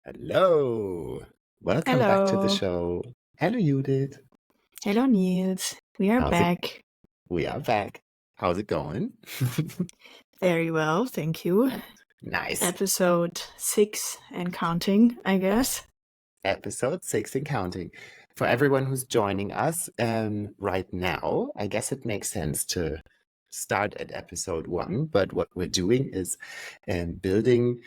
Hello. Welcome back to the Hello. show. Hello, Judith. Hello, Nils. We are How's it? back. We are back. How's it going? Very well, thank you. Nice. Episode 6 and counting, I guess. Episode 6 and counting. For everyone who's joining us right now, I guess it makes sense to start at episode 1. But what we're doing is building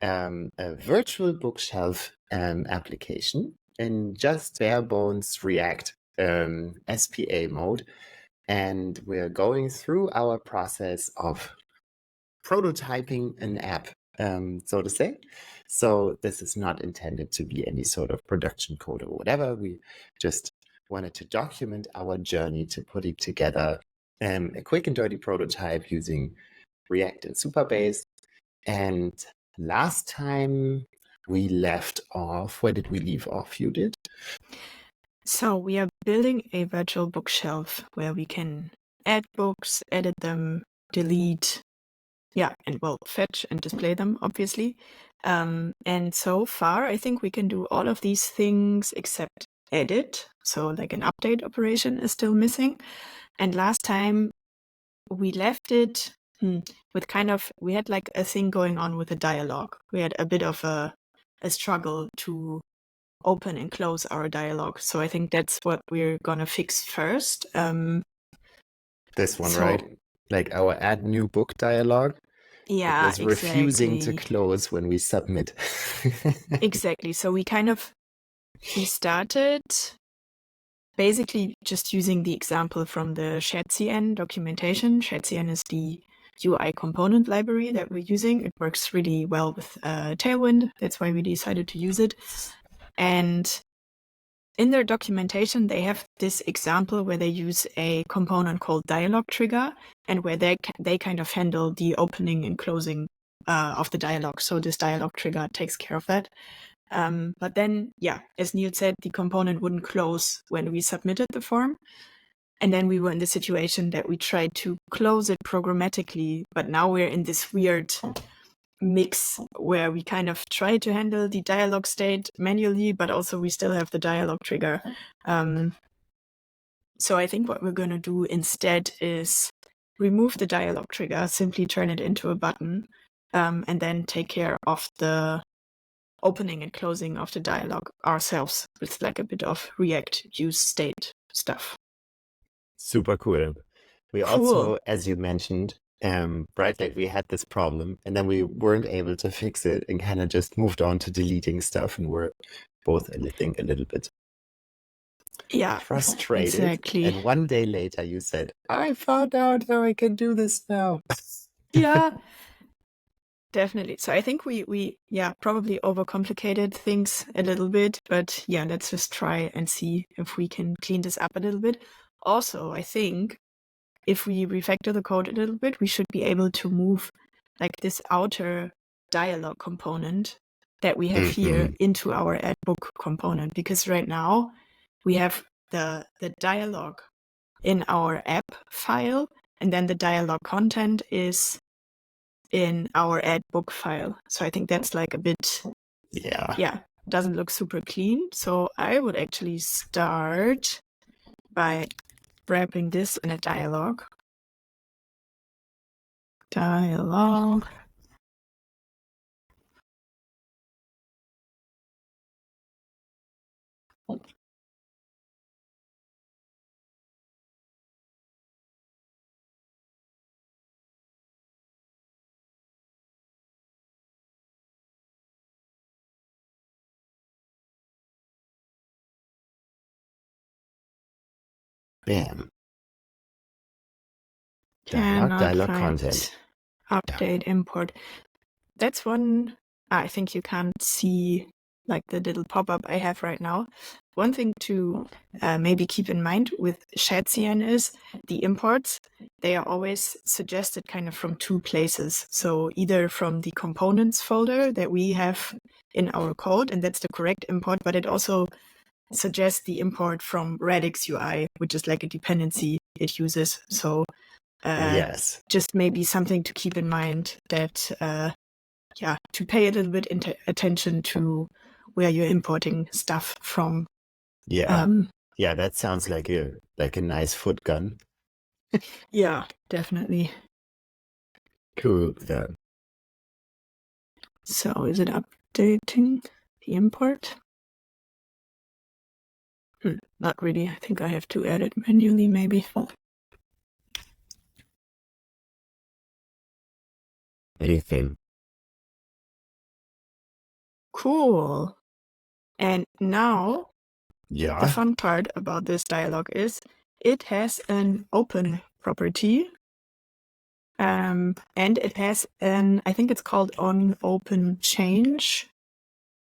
a virtual bookshelf application in just bare bones React SPA mode. And we're going through our process of prototyping an app, so to say. So this is not intended to be any sort of production code or whatever. We just wanted to document our journey to putting together a quick and dirty prototype using React and SuperBase. And last time we left off, where did we leave off? You did? So we are building a virtual bookshelf where we can add books, edit them, delete, and fetch and display them, obviously. And so far, I think we can do all of these things except edit. So like an update operation is still missing. And last time we left it with we had like a thing going on with a dialogue. We had a bit of a struggle to open and close our dialogue. So I think that's what we're gonna fix first. This one, right? Like our add new book dialogue. Yeah, it was refusing to close when we submit. Exactly. So we started basically just using the example from the ShadCN documentation. ShadCN is the UI component library that we're using. It works really well with Tailwind. That's why we decided to use it. And in their documentation, they have this example where they use a component called dialog trigger, and where they kind of handle the opening and closing of the dialog. So this dialog trigger takes care of that. But then, as Neil said, the component wouldn't close when we submitted the form. And then we were in the situation that we tried to close it programmatically, but now we're in this weird mix where we kind of try to handle the dialog state manually, but also we still have the dialog trigger. So I think what we're going to do instead is remove the dialog trigger, simply turn it into a button, and then take care of the opening and closing of the dialog ourselves with like a bit of React useState stuff. Super cool. We also, as you mentioned, right, like we had this problem and then we weren't able to fix it and kind of just moved on to deleting stuff, and we're both, I think, a little bit frustrated. Exactly. And one day later you said, I found out how I can do this now. Yeah. Definitely. So I think we probably overcomplicated things a little bit, but let's just try and see if we can clean this up a little bit. Also, I think if we refactor the code a little bit, we should be able to move like this outer dialog component that we have here into our add book component, because right now we have the dialog in our app file, and then the dialog content is in our add book file. So I think that's like a bit, doesn't look super clean. So I would actually start by wrapping this in a dialog. Bam. Dialog content. Update import. That's one. I think you can't see like the little pop-up I have right now. One thing to maybe keep in mind with ShadCN is the imports, they are always suggested kind of from two places. So either from the components folder that we have in our code, and that's the correct import, but it also suggests the import from Radix UI, which is like a dependency it uses. So just maybe something to keep in mind, that to pay a little bit attention to where you're importing stuff from. Yeah. Yeah, that sounds like a nice foot gun. Yeah, definitely. Cool. Yeah. So is it updating the import? Not really. I think I have to add it manually, maybe. Anything. Cool. And now the Yeah. fun part about this dialog is it has an open property. And it has I think it's called on open change.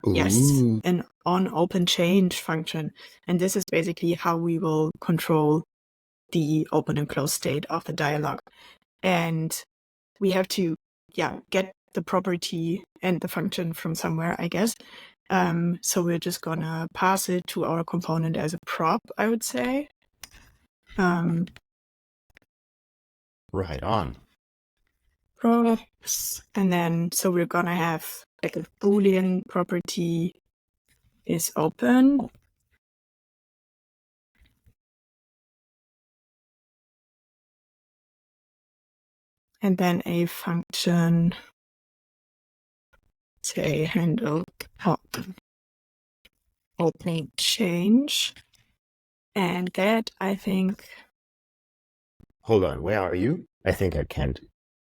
Yes, Ooh. an on open change function. And this is basically how we will control the open and close state of the dialog. And we have to, get the property and the function from somewhere, I guess. So we're just gonna pass it to our component as a prop, I would say. Right on. Props. And then, so we're gonna have like a Boolean property is open. And then a function, say handle open change. And that, I think... Hold on, where are you? I think I can't.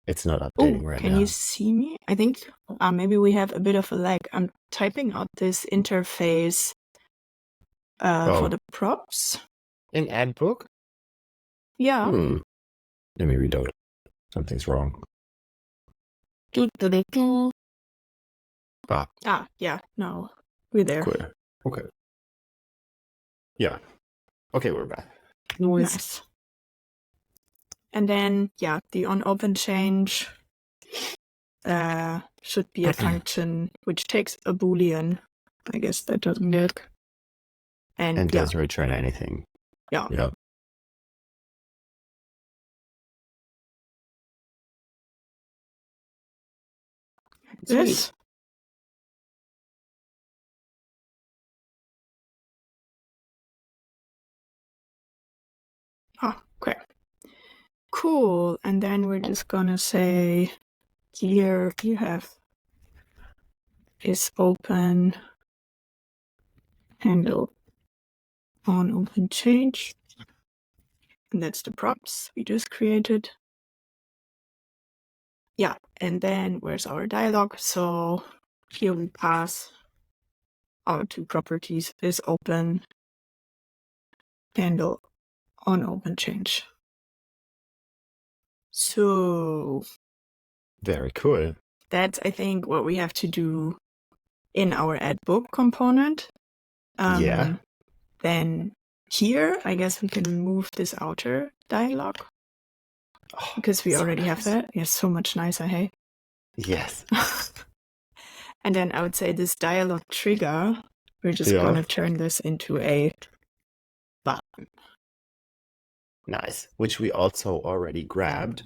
It's not updating right now. Can you see me? I think maybe we have a bit of a lag. I'm typing out this interface for the props. In AdBook? Yeah. Let me reload. Something's wrong. Yeah, no. We're there. Cool. Okay. Yeah. Okay, we're back. Nice. And then, the on open change should be a function which takes a Boolean. I guess that doesn't work. And doesn't return anything. Yeah. Yeah. This. Okay. Cool. And then we're just gonna say here you have is open handle on open change. And that's the props we just created. Yeah, and then where's our dialog? So here we pass our two properties is open handle on open change. So very cool. That's, I think, what we have to do in our add-book component. Then here, I guess we can remove this outer dialog because we already have that. Yes, so much nicer, hey? Yes. And then I would say this dialog trigger, we're just going to turn this into a button. Nice. Which we also already grabbed.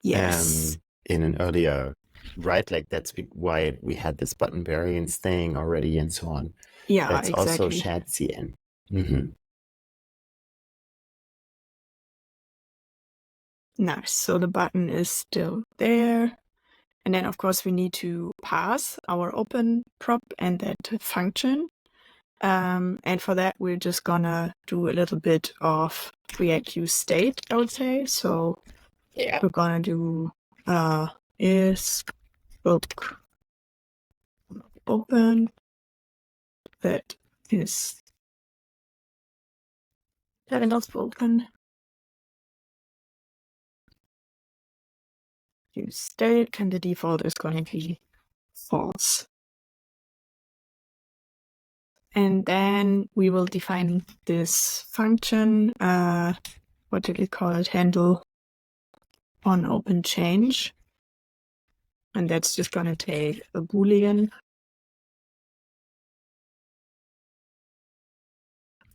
Yes. In an earlier, right? Like that's why we had this button variance thing already and so on. Yeah, that's exactly. Also shared CN. Mm-hmm. Nice. So the button is still there. And then, of course, we need to pass our open prop and that function. And for that, we're just gonna do a little bit of React useState, I would say. So we're gonna do is book open that is open useState, and the default is going to be false. And then we will define this function, what did we call it? Handle on open change. And that's just going to take a Boolean.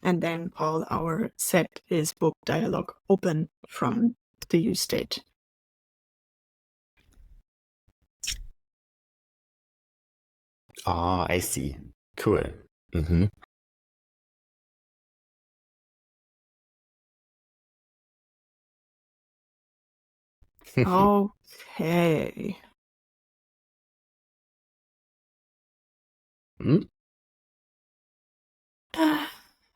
And then call our set is book dialog open from the useState. Ah, I see. Cool. Mm-hmm. Okay. Hmm?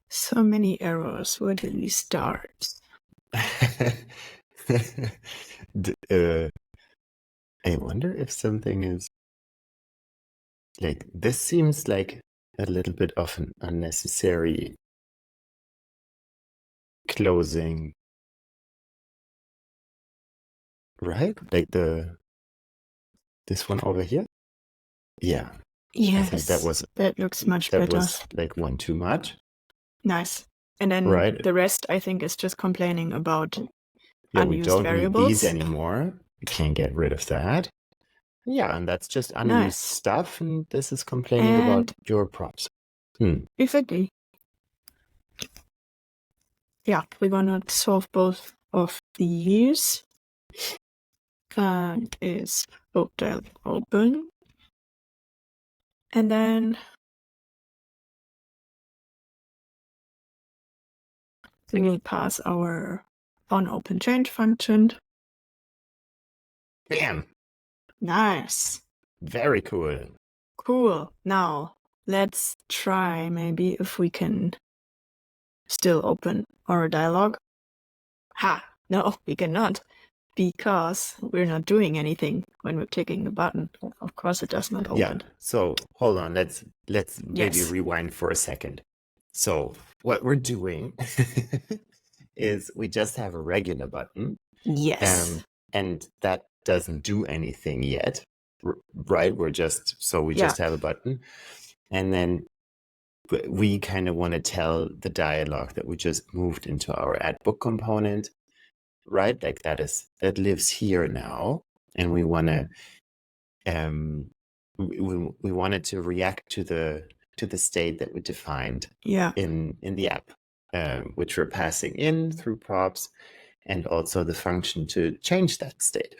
So many errors. Where did we start? I wonder if something is like this seems like a little bit of an unnecessary closing, right? Like this one over here. Yeah, I think Yes, that looks much that better. was like one too much, Nice. And then right? the rest, I think, is just complaining about Yeah, we unused don't need these variables. anymore. We can't get rid of that. Yeah, and that's just unused Nice. stuff, and this is complaining about your props. Exactly. Yeah, we're gonna solve both of these. Is both dialog open. And then we will pass our onOpenChange function. Bam! Nice. Very cool. Cool. Now, let's try maybe if we can still open our dialog. Ha! No, we cannot, because we're not doing anything when we're clicking the button. Of course, it does not open. Yeah. So hold on. Let's maybe Yes. rewind for a second. So what we're doing is we just have a regular button, Yes. and that doesn't do anything yet, right? We just have a button, and then we kind of want to tell the dialog that we just moved into our add book component, right? Like that lives here now, and we want to we wanted to react to the state that we defined in the app, which we're passing in through props, and also the function to change that state.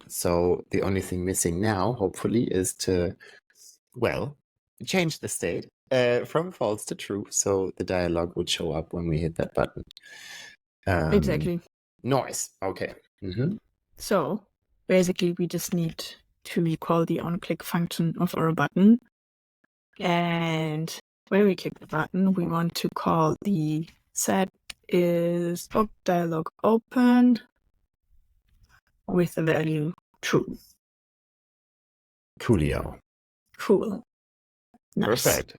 So the only thing missing now, hopefully, is to, well, change the state from false to true, so the dialog would show up when we hit that button. Exactly. Nice. Okay. Mm-hmm. So basically, we just need to call the onClick function of our button. And when we click the button, we want to call the set is book dialog open with the value true. Coolio. Cool. Nice. Perfect.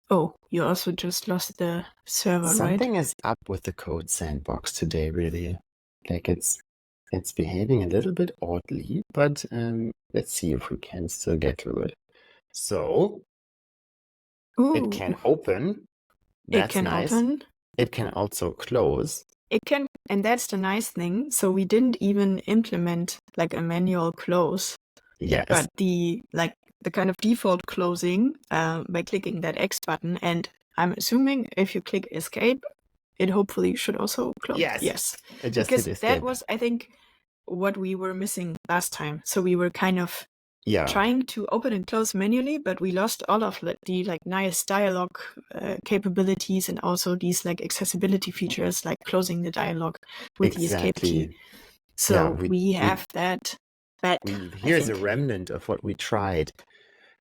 Oh, you also just lost the server, Something right? is up with the code sandbox today, really. Like it's behaving a little bit oddly, but let's see if we can still get through it. So it can open. That's nice. Open. It can also close. It can, and that's the nice thing. So we didn't even implement like a manual close. Yes. But the kind of default closing by clicking that X button, and I'm assuming if you click escape, it hopefully should also close. Yes. It just because hit escape. that was, I think, what we were missing last time. So we were kind of trying to open and close manually, but we lost all of the like nice dialog capabilities and also these like accessibility features, like closing the dialog with the escape key. So we have that. But here's a remnant of what we tried.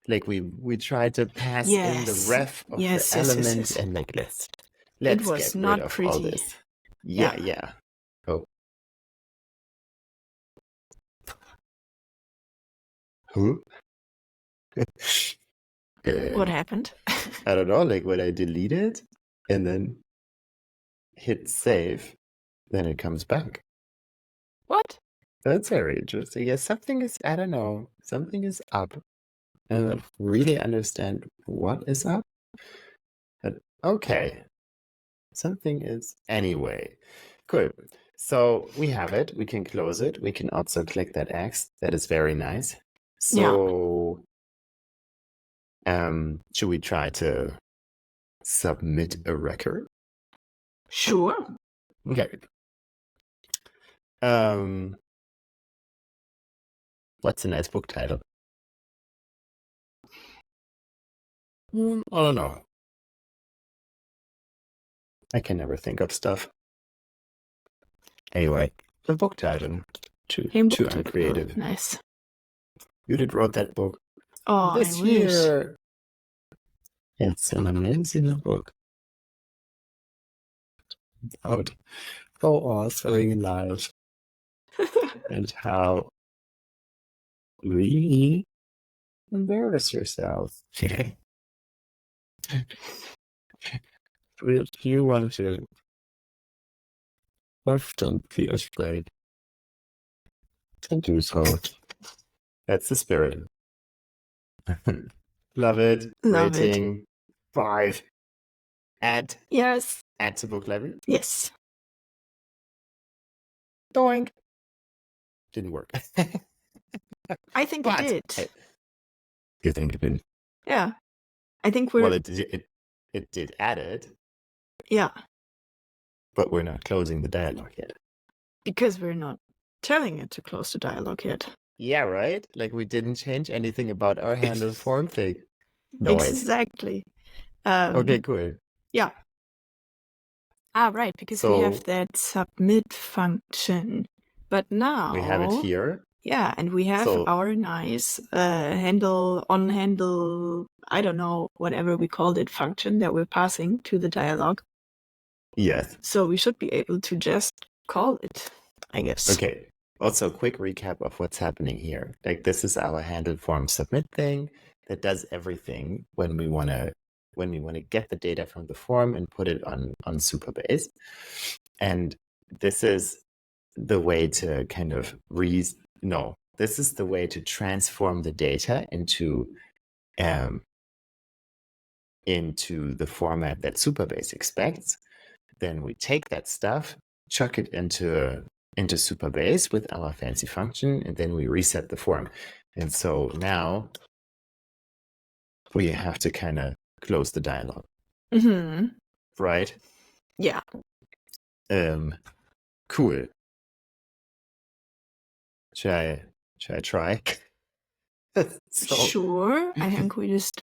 Like we tried to pass in the ref of the element, and like let's it was get not rid of pretty. all this. Yeah. Oh. Who? What happened? I don't know, like when I delete it and then hit save, then it comes back. What? That's very interesting. Yeah, something is, I don't know, something is up. I don't really understand what is up. But okay. Something is, anyway. Cool. So we have it. We can close it. We can also click that X. That is very nice. So should we try to submit a record? Sure. Okay. What's a nice book title? I don't know. I can never think of stuff. Anyway, the book title. Too uncreative. Nice. Judith wrote that book this year. It's an amazing book. About co-authoring life and how really embarrass yourself. If you want to often feel afraid to do so. That's the spirit. Love it. Love Rating 5. Add to book library. Yes. Doink. Didn't work. I think it did. You think it did? Yeah. I think we're... Well, it did add it. Yeah. But we're not closing the dialogue yet. Because we're not telling it to close the dialogue yet. Yeah, right? Like we didn't change anything about our handle form thing. No, exactly. Okay, cool. Yeah. Right, because we have that submit function. But now... we have it here. Yeah, and we have our nice handle, on handle, I don't know, whatever we called it, function that we're passing to the dialogue. Yes. So we should be able to just call it, I guess. Okay. Also, quick recap of what's happening here. Like this is our handle form submit thing that does everything when we want to get the data from the form and put it on SuperBase. And this is the way to kind of this is the way to transform the data into the format that SuperBase expects. Then we take that stuff, chuck it into SuperBase with our fancy function, and then we reset the form. And so now we have to kind of close the dialogue. Mm-hmm. Right? Yeah. Cool. Should I try? Sure. I think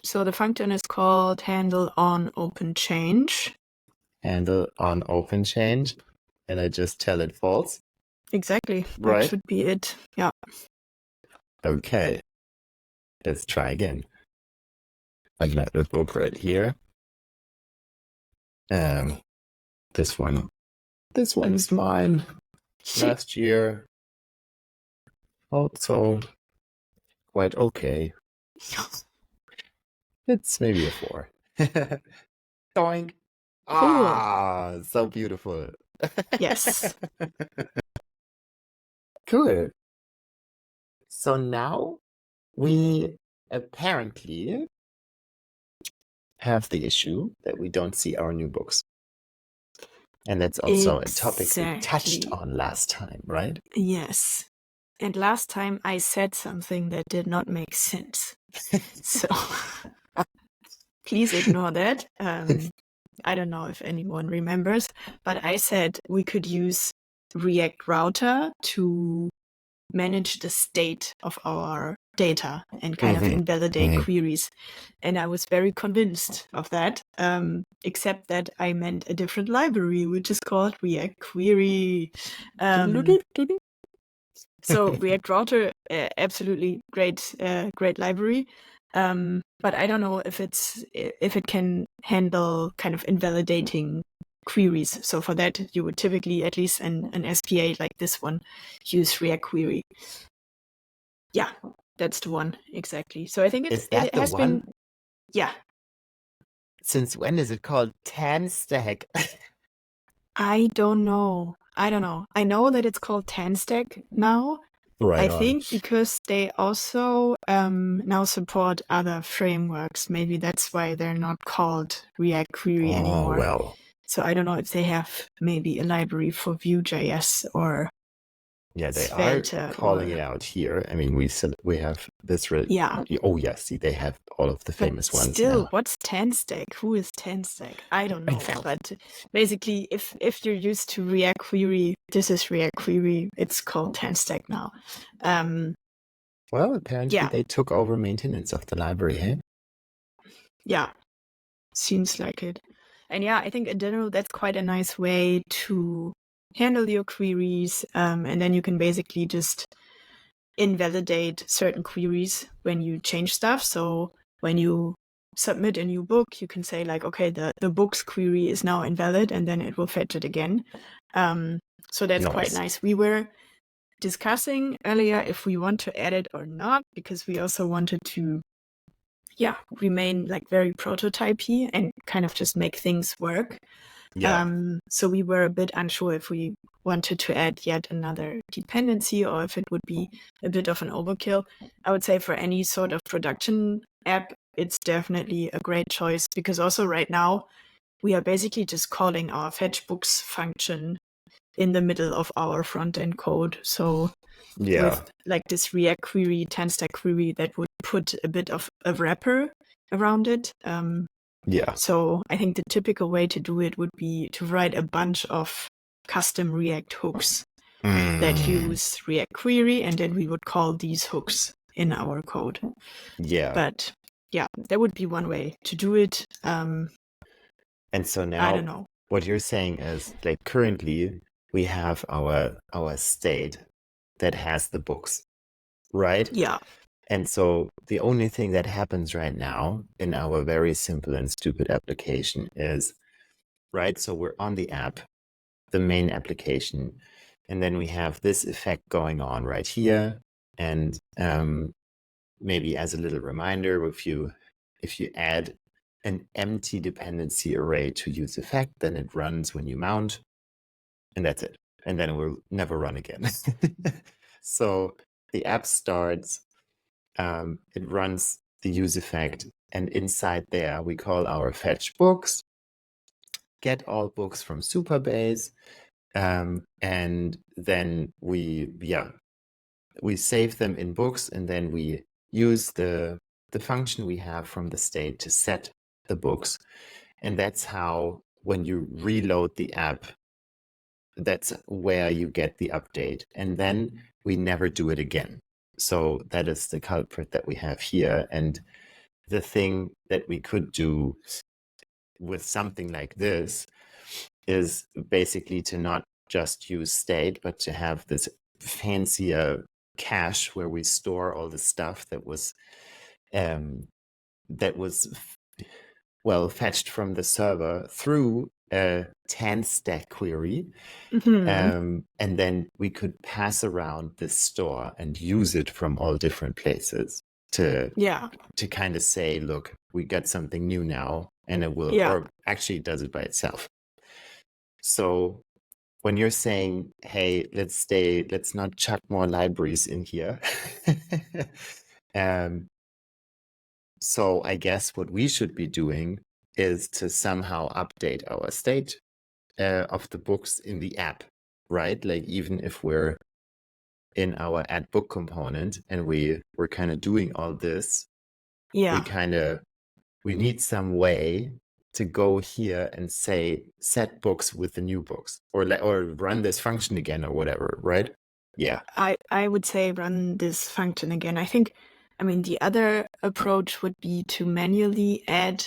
so the function is called handle on open change. Handle on open change. And I just tell it false. Exactly. Right. That should be it. Yeah. Okay. Let's try again. I got the book right here. This one is mine. Last year. Also quite okay. It's maybe a 4. Doink. Cool. So beautiful. Yes. Cool. So now we apparently have the issue that we don't see our new books. And that's also a topic we touched on last time, right? Yes. And last time I said something that did not make sense. So please ignore that. I don't know if anyone remembers, but I said we could use React Router to manage the state of our data and kind of invalidate queries. And I was very convinced of that, except that I meant a different library, which is called React Query. So React Router, absolutely great library. But I don't know if it can handle kind of invalidating queries. So for that, you would typically, at least an SPA like this one, use React Query. Yeah, that's the one exactly. So I think it has been. Yeah. Since when is it called TanStack? I don't know. I know that it's called TanStack now. Right. I think because they also now support other frameworks. Maybe that's why they're not called React Query anymore. Well. So I don't know if they have maybe a library for Vue.js or they Svelte are calling it out here. I mean, we have this. Yeah. Oh, yeah. See, they have all of the famous ones. Still, now. What's TanStack? Who is TanStack? I don't know. But basically, if you're used to React Query, this is React Query. It's called TanStack now. Well, apparently Yeah, they took over maintenance of the library, hey? yeah, seems like it. And yeah, I think in general, that's quite a nice way to handle your queries. And then you can basically just invalidate certain queries when you change stuff. So when you submit a new book, you can say like, okay, the books query is now invalid, and then it will fetch it again. So that's quite Nice. nice. We were discussing earlier if we want to add it or not, because we also wanted to remain like very prototypey and kind of just make things work. Yeah. So we were a bit unsure if we wanted to add yet another dependency or if it would be a bit of an overkill. I would say for any sort of production app, it's definitely a great choice, because also right now we are basically just calling our fetch books function in the middle of our front end code. So Yeah. with like this React query, 10-stack query, that would put a bit of a wrapper around it. Yeah. So I think the typical way to do it would be to write a bunch of custom React hooks that use React query, and then we would call these hooks in our code. Yeah. But yeah, that would be one way to do it. And so I now don't know. what you're saying is like currently we have our state that has the books, right? Yeah. And so the only thing that happens right now in our very simple and stupid application is, right? So we're on the app, the main application, and then we have this effect going on right here. And maybe as a little reminder, if you add an empty dependency array to useEffect, then it runs when you mount, and that's it. And then it will never run again. So the app starts, it runs the useEffect, and inside there we call our fetch books, get all books from SuperBase, and then we save them in books, and then we use the function we have from the state to set the books. And that's how, when you reload the app, that's where you get the update. And then we never do it again. So that is the culprit that we have here. And the thing that we could do with something like this is basically to not just use state, but to have this fancier cache where we store all the stuff that was fetched from the server through a 10-stack query. And then we could pass around this store and use it from all different places to kind of say, look, we got something new now, and it will, or actually it does it by itself. So when you're saying, hey, let's not chuck more libraries in here. So I guess what we should be doing is to somehow update our state of the books in the app, right? Like even if we're in our add book component and we're kind of doing all this, we need some way to go here and say set books with the new books, or run this function again or whatever, right? Yeah. I would say run this function again. I mean, the other approach would be to manually add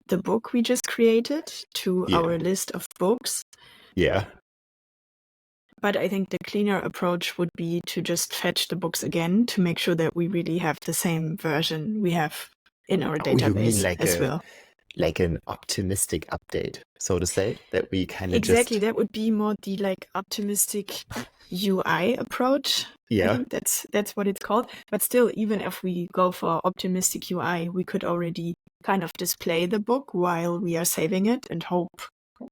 the book we just created to our list of books. Yeah. But I think the cleaner approach would be to just fetch the books again to make sure that we really have the same version we have in our database you mean like as well. Like an optimistic update, so to say, that we kind of exactly that would be more the like optimistic UI approach. I think that's what it's called. But still, even if we go for optimistic UI, we could already kind of display the book while we are saving it and hope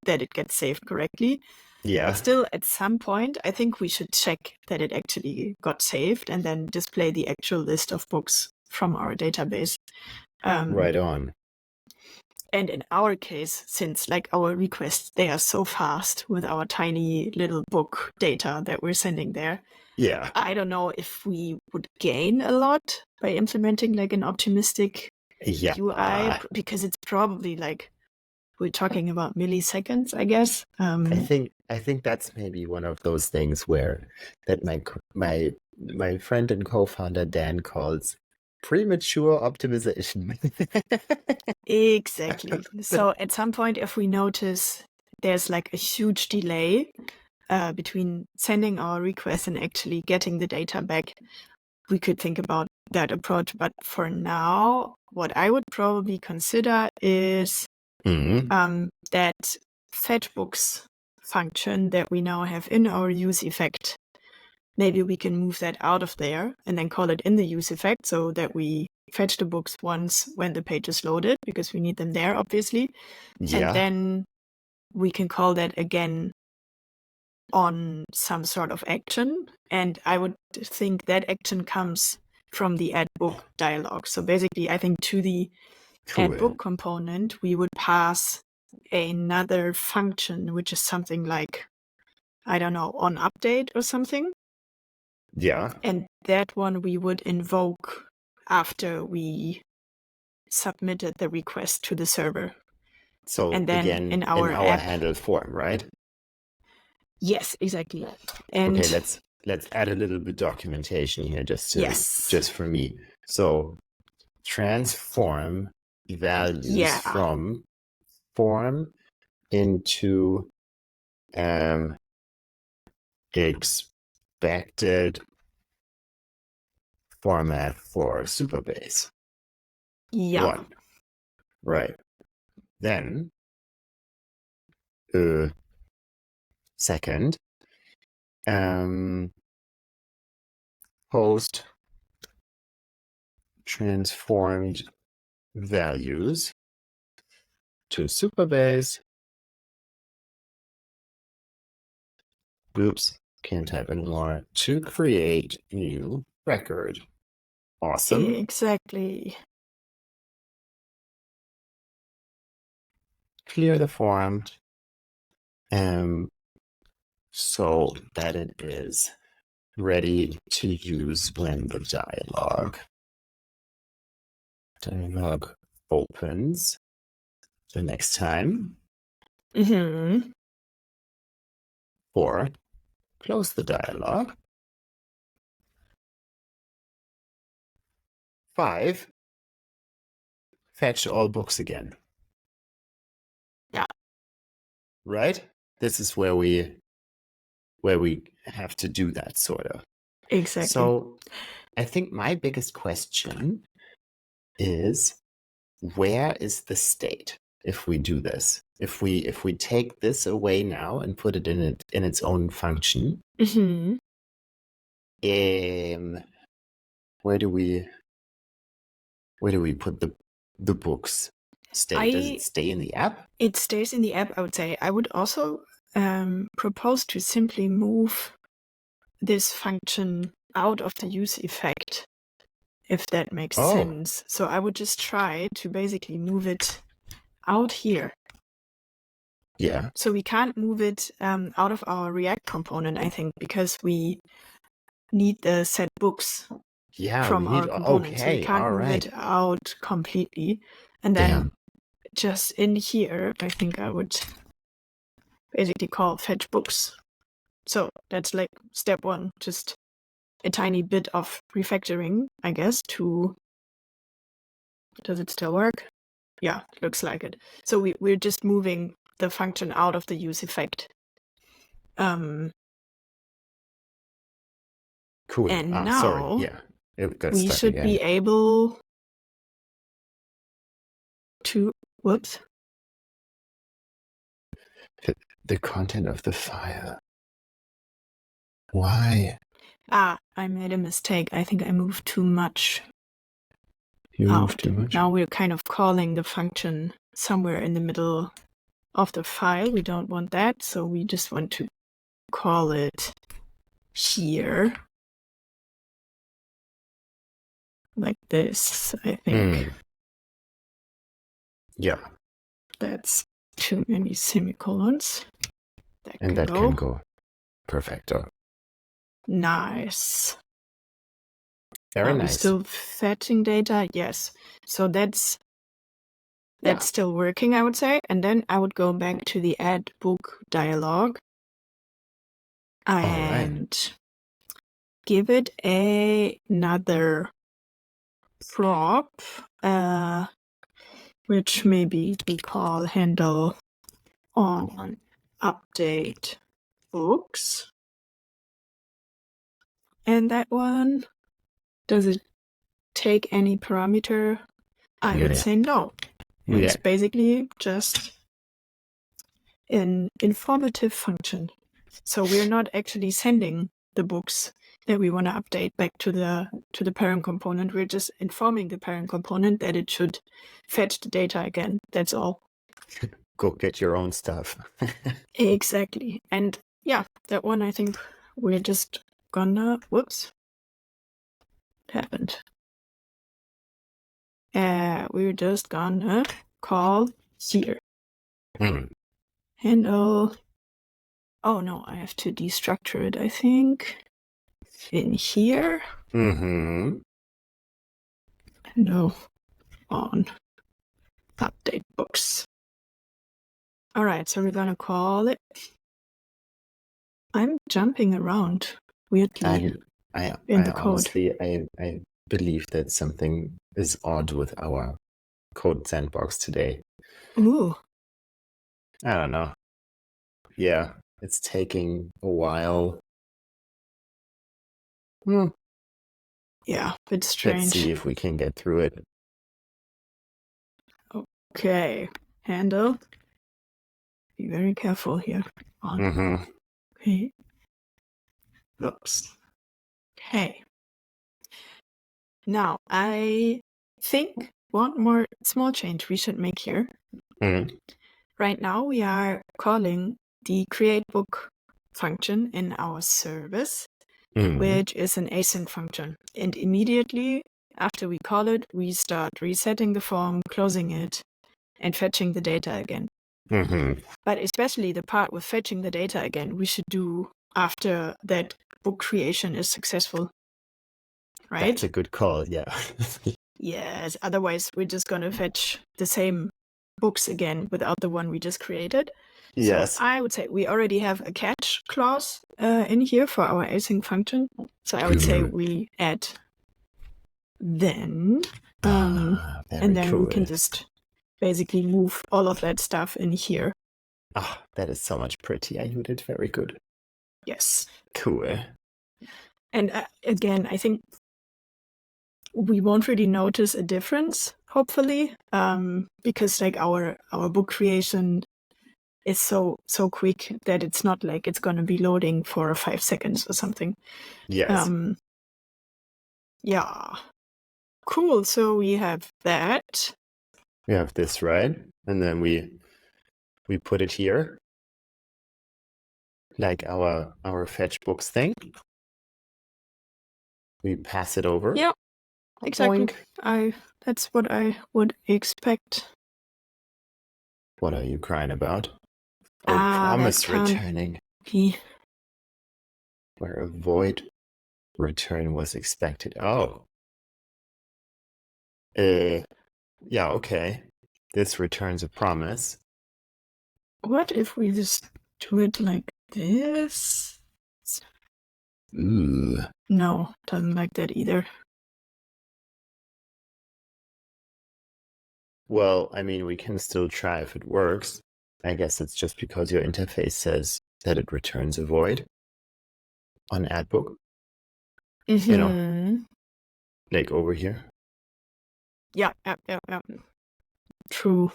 that it gets saved correctly. Yeah. But still, at some point, I think we should check that it actually got saved and then display the actual list of books from our database. Right on. And in our case, since like our requests, they are so fast with our tiny little book data that we're sending there. Yeah. I don't know if we would gain a lot by implementing like an optimistic UI, because it's probably like, we're talking about milliseconds, I guess. I think that's maybe one of those things where that my my friend and co-founder Dan calls premature optimization. Exactly. So at some point, if we notice there's like a huge delay between sending our request and actually getting the data back, we could think about that approach. But for now, what I would probably consider is that fetchbooks function that we now have in our useEffect. Maybe we can move that out of there and then call it in the useEffect so that we fetch the books once when the page is loaded, because we need them there, obviously. Yeah. And then we can call that again on some sort of action. And I would think that action comes from the add book dialog. So basically, I think to the add book component, we would pass another function, which is something like, I don't know, on update or something. Yeah. And that one we would invoke after we submitted the request to the server. So and then again, in our app, handle form, right? Yes, exactly. And okay, let's add a little bit documentation here just for me. So transform values from form into expected format for SuperBase. Yeah. 1. Right. Then second, post transformed values to SuperBase. Oops, can't type anymore. To create new record. Awesome. Exactly. Clear the form so that it is ready to use when the dialog opens the next time. Or close the dialog. 5, fetch all books again. Yeah. Right? This is where we have to do that, sort of. Exactly. So I think my biggest question is, where is the state if we do this? If we take this away now and put it in its own function, where do we put the books state? Does it stay in the app? It stays in the app, I would say. I would also propose to simply move this function out of the useEffect, if that makes sense. So I would just try to basically move it out here. Yeah. So we can't move it out of our React component, I think, because we need the set books from our component. So we can't move it out completely. And then just in here, I think I would basically call fetch books. So that's like step 1, just a tiny bit of refactoring, I guess, to... Does it still work? Yeah, looks like it. So we're just moving the function out of the useEffect. Cool. And now sorry. Yeah, it got we stuck should again. be able to... Whoops. The content of the file. Why? I made a mistake. I think I moved too much. You moved too much? Now we're kind of calling the function somewhere in the middle of the file. We don't want that, so we just want to call it here. Like this, I think. Yeah. That's too many semicolons. That can go. Perfecto. Nice. Very nice. We're still fetching data? Yes. So that's still working, I would say. And then I would go back to the add book dialog. And give it another prop, which maybe we call handle on update books. And that one, does it take any parameter? I would say no. It's basically just an informative function. So we're not actually sending the books that we want to update back to the parent component. We're just informing the parent component that it should fetch the data again. That's all. Go get your own stuff. Exactly. And yeah, that one I think we're just gonna, whoops, it happened. We're just gonna call here. Handle, oh no, I have to destructure it, I think. In here. Mm-hmm. No, on update books. All right, so we're gonna call it. I'm jumping around weirdly in the code. Honestly, I believe that something is odd with our code sandbox today. Ooh. I don't know. Yeah, it's taking a while. Yeah, a bit strange. Let's see if we can get through it. Okay, handle. Be very careful here. On. Okay. Oops. Okay. Now, I think one more small change we should make here. Right now, we are calling the createBook function in our service, which is an async function. And immediately after we call it, we start resetting the form, closing it, and fetching the data again. But especially the part with fetching the data again, we should do after that book creation is successful. Right? That's a good call, yeah. Yes, otherwise we're just going to fetch the same books again without the one we just created. Yes. So I would say we already have a catch clause in here for our async function. So I would say we add then, and then we can just basically move all of that stuff in here. Ah, that is so much prettier. You did very good. Yes. Cool. And again, I think we won't really notice a difference, hopefully, because like our book creation is so quick that it's not like it's going to be loading for 5 seconds or something. Yes. Yeah. Cool. So we have that. We have this, right? And then we put it here, like our fetch books thing. We pass it over. Yeah, exactly. Boink. That's what I would expect. What are you crying about? Oh, promise returning. Where a void return was expected. Oh. Yeah, okay. This returns a promise. What if we just do it like this? Ooh. No, doesn't like that either. Well, I mean, we can still try if it works. I guess it's just because your interface says that it returns a void on AdBook. You know, like over here. Yeah. True.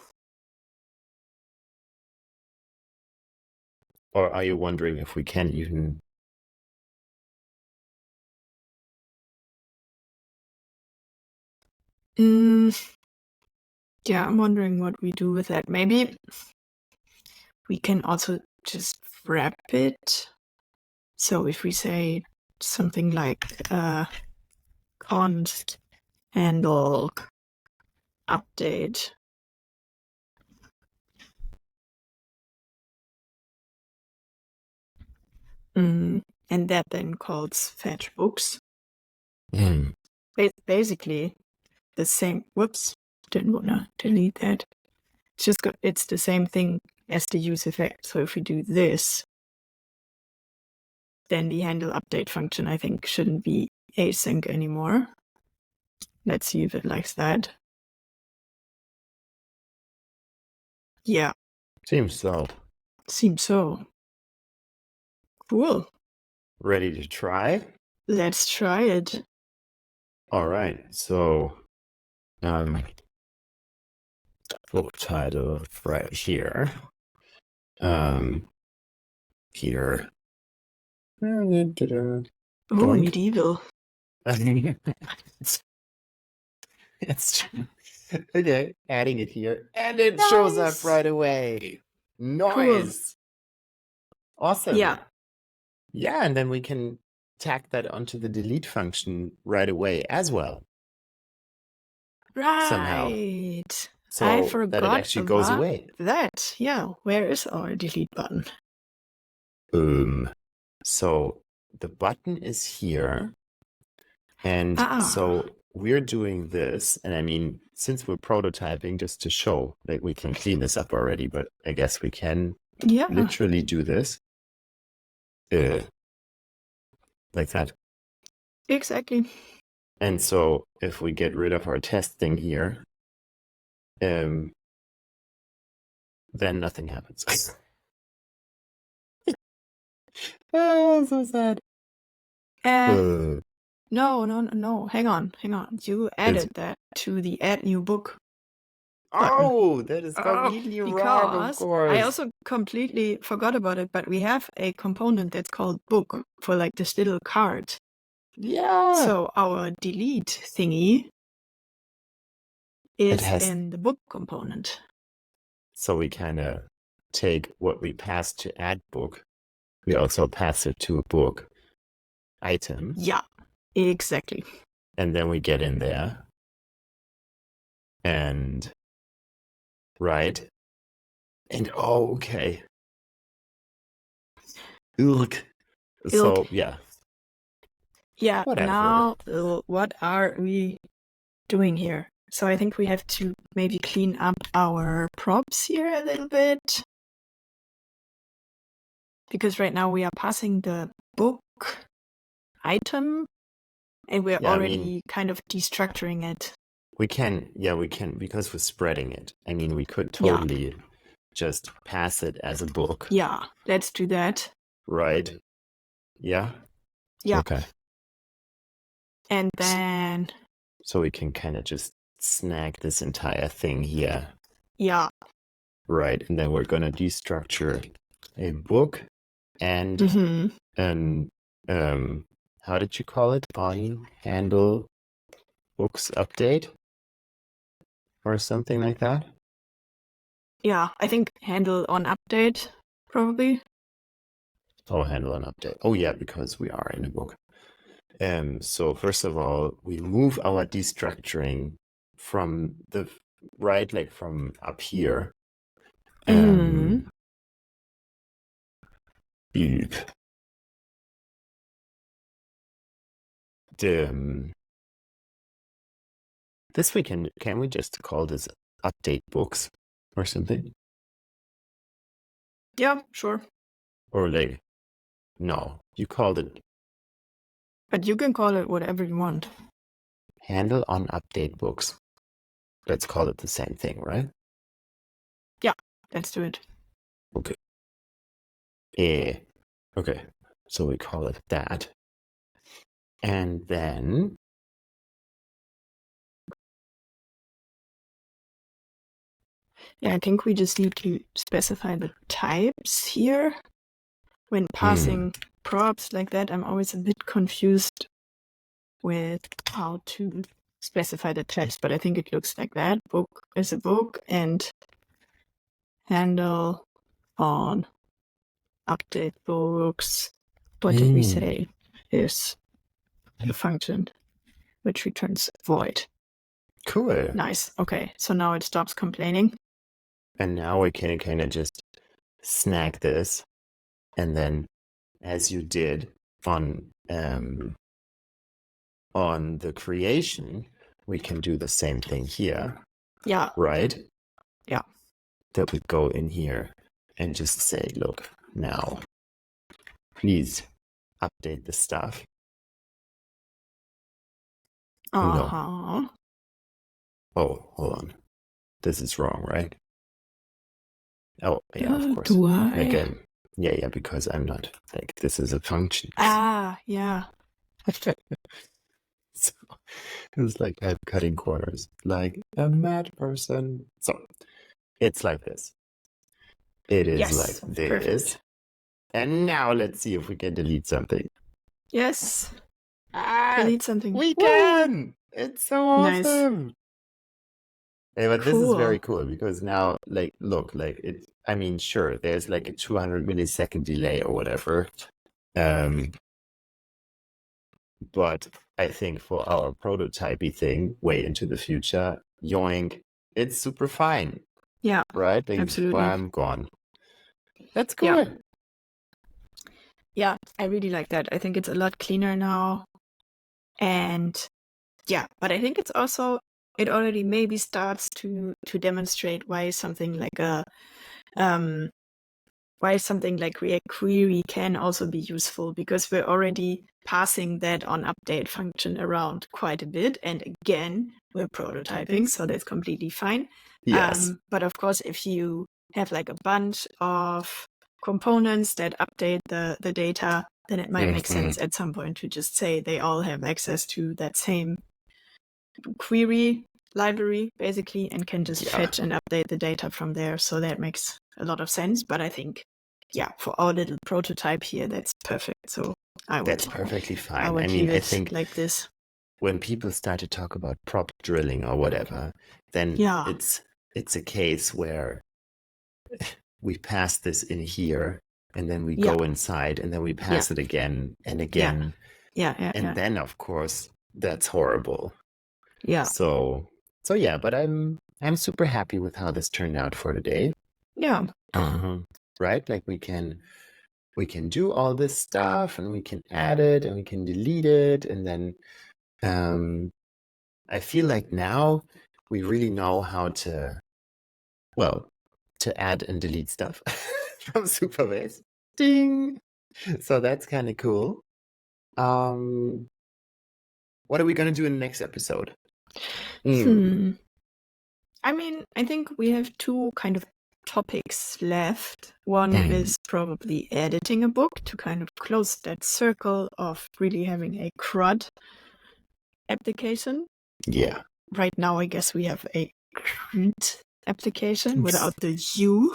Or are you wondering if we can even... Yeah, I'm wondering what we do with that. Maybe we can also just wrap it. So if we say something like const handle update and that then calls fetch books. Basically the same. Whoops, didn't want to delete that. It's the same thing as the useEffect. So if we do this, then the handle update function, I think, shouldn't be async anymore. Let's see if it likes that. Yeah. Seems so. Seems so. Cool. Ready to try? Let's try it. All right. So, full title right here. Here. Oh, Boink. medieval. It's true. Okay, adding it here, and it shows up Nice. right away. Nice. Awesome. Yeah. Yeah, and then we can tack that onto the delete function right away as well. Right. Somehow. So I that forgot it actually goes about away. that. Yeah. Where is our delete button? So the button is here. And so we're doing this. And I mean, since we're prototyping, just to show, like, we can clean this up already, but I guess we can literally do this. Like that. Exactly. And so if we get rid of our testing here, then nothing happens. Oh, so sad. No. Hang on. You added that to the add new book button. Oh, that is completely wrong, of course. I also completely forgot about it, but we have a component that's called book for like this little card. Yeah. So our delete thingy is in the book component. So we kind of take what we pass to add book. We also pass it to a book item. Yeah, exactly. And then we get in there. And right. And okay. Ugh. So yeah. Yeah, whatever. Now what are we doing here? So I think we have to maybe clean up our props here a little bit. Because right now we are passing the book item and we're already kind of destructuring it. We can, because we're spreading it. I mean, we could totally just pass it as a book. Yeah, let's do that. Right. Yeah? Yeah. Okay. And then... So we can kind of just snag this entire thing here. Yeah. Right. And then we're going to destructure a book and how did you call it? On handle books update? Or something like that? Yeah, I think handle on update, probably. Oh, handle on update. Oh, yeah, because we are in a book. So first of all, we move our destructuring from the right, like from up here. This we can we just call this update books or something? Yeah, sure. Or like, no, you called it. But you can call it whatever you want. Handle on update books. Let's call it the same thing, right? Yeah, let's do it. Okay. Okay, so we call it that. And then I think we just need to specify the types here. When passing props like that, I'm always a bit confused with how to specify the types, but I think it looks like that. Book is a book and handle on update books. What did we say is a function which returns void. Cool. Nice. Okay, so now it stops complaining. And now we can kind of just snag this. And then, as you did on the creation, we can do the same thing here. Yeah. Right? Yeah. That we go in here and just say, look, now, please update the stuff. Uh No. huh. Oh, hold on. This is wrong, right? Oh, yeah, of course. Do I? Again. Yeah, because I'm not like this is a function. Ah, yeah. So it's like I'm cutting corners like a mad person. So it's like this. It is Yes. like this. Perfect. And now let's see if we can delete something. Yes. Ah, Delete something. we Woo! can! It's so Nice. awesome. Hey, but this is Cool. very cool because now, like, look, like it. I mean, sure, there's like a 200 millisecond delay or whatever. But I think for our prototypey thing, way into the future, yoink, it's super fine. Yeah. Right? Like, Absolutely. I'm gone. That's cool. Yeah. Yeah, I really like that. I think it's a lot cleaner now. And yeah, but I think it's also, it already maybe starts to demonstrate why something like React Query can also be useful, because we're already passing that on update function around quite a bit. And again, we're prototyping, so that's completely fine. Yes. But of course, if you have like a bunch of components that update the data, then it might make sense at some point to just say they all have access to that same query library, basically, and can just fetch and update the data from there. So that makes a lot of sense. But I think, yeah, for our little prototype here, that's perfect. So That's perfectly fine. I would mean, leave I it think like this. when people start to talk about prop drilling or whatever, then it's a case where we pass this in here and then we go inside and then we pass it again and again. And then of course that's horrible. Yeah. So yeah, but I'm super happy with how this turned out for today. Yeah. Right? Like we can do all this stuff and we can add it and we can delete it, and then I feel like now we really know how to add and delete stuff from SuperBase. Ding! So that's kind of cool. What are we going to do in the next episode? I mean, I think we have two kind of topics left. One is probably editing a book to kind of close that circle of really having a CRUD application. Yeah. Right now, I guess we have a CRUD application without the U.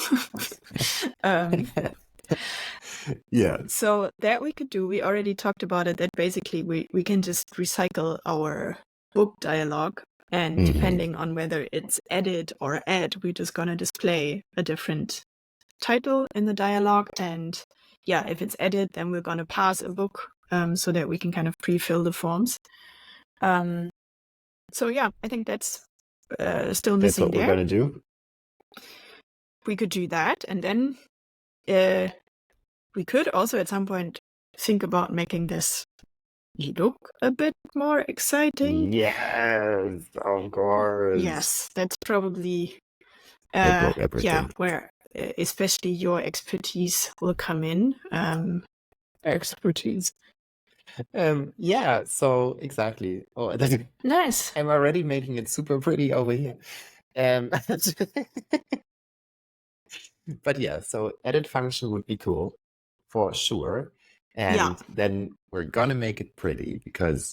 Yeah. So that we could do. We already talked about it, that basically we can just recycle our book dialogue, and depending on whether it's edit or add, we're just going to display a different title in the dialogue. And yeah, if it's edit, then we're going to pass a book so that we can kind of pre-fill the forms. So yeah, I think that's still missing. That's what we're going to do? We could do that, and then we could also at some point think about making this look a bit more exciting. Yes, of course. Yes, that's probably where especially your expertise will come in. Expertise. Yeah, so exactly. Oh, that's nice. I'm already making it super pretty over here. But yeah, so edit function would be cool for sure. And then we're gonna make it pretty because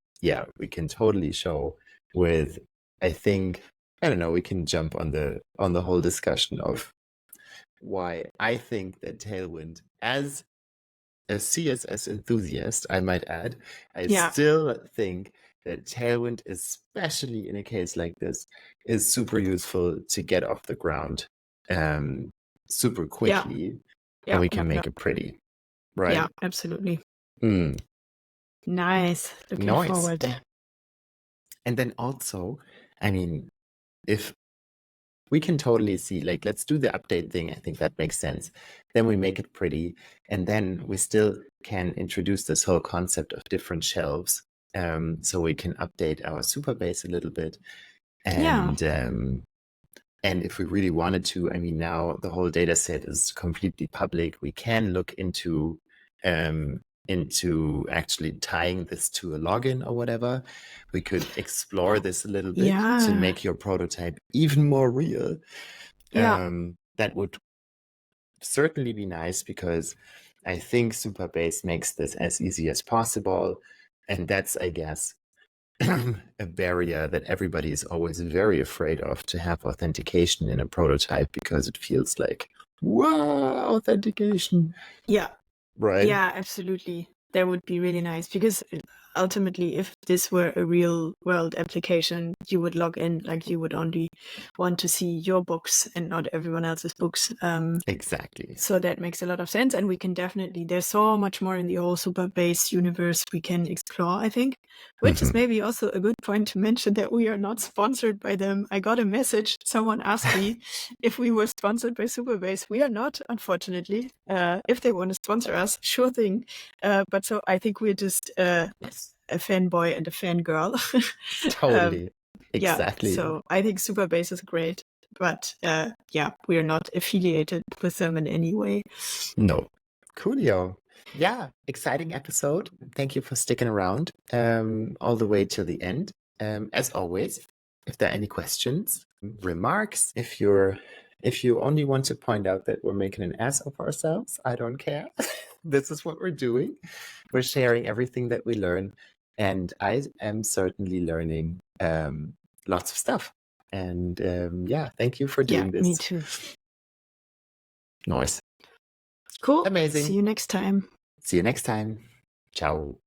we can totally show with, I think, I don't know, we can jump on the whole discussion of why I think that Tailwind, as a CSS enthusiast, I might add, I still think that Tailwind, especially in a case like this, is super useful to get off the ground super quickly, and we can make it pretty. Right? Yeah, absolutely. Nice. Looking forward. And then also, I mean, if we can totally see, like, let's do the update thing. I think that makes sense. Then we make it pretty. And then we still can introduce this whole concept of different shelves. So we can update our SuperBase a little bit. And if we really wanted to, I mean, now the whole data set is completely public. We can look into into actually tying this to a login or whatever. We could explore this a little bit to Yeah. make your prototype even more real. Yeah. That would certainly be nice, because I think SuperBase makes this as easy as possible. And that's, I guess, a barrier that everybody is always very afraid of, to have authentication in a prototype, because it feels like, wow, authentication. Yeah. Right. Yeah, absolutely. That would be really nice, because ultimately, if this were a real world application, you would log in, like you would only want to see your books and not everyone else's books. Exactly. So that makes a lot of sense. And we can definitely, there's so much more in the whole SuperBase universe we can explore, I think, which is maybe also a good point to mention, that we are not sponsored by them. I got a message. Someone asked me if we were sponsored by SuperBase. We are not, unfortunately. If they want to sponsor us, sure thing. But so I think we're just a fanboy and a fangirl. Totally. Exactly. Yeah, so I think SuperBase is great. But yeah, we are not affiliated with them in any way. No. Coolio. Yeah, exciting episode. Thank you for sticking around all the way till the end. As always, if there are any questions, remarks, if you only want to point out that we're making an ass of ourselves, I don't care. This is what we're doing. We're sharing everything that we learn. And I am certainly learning lots of stuff. And yeah, thank you for doing this. Me too. Nice. Cool. Amazing. See you next time. See you next time. Ciao.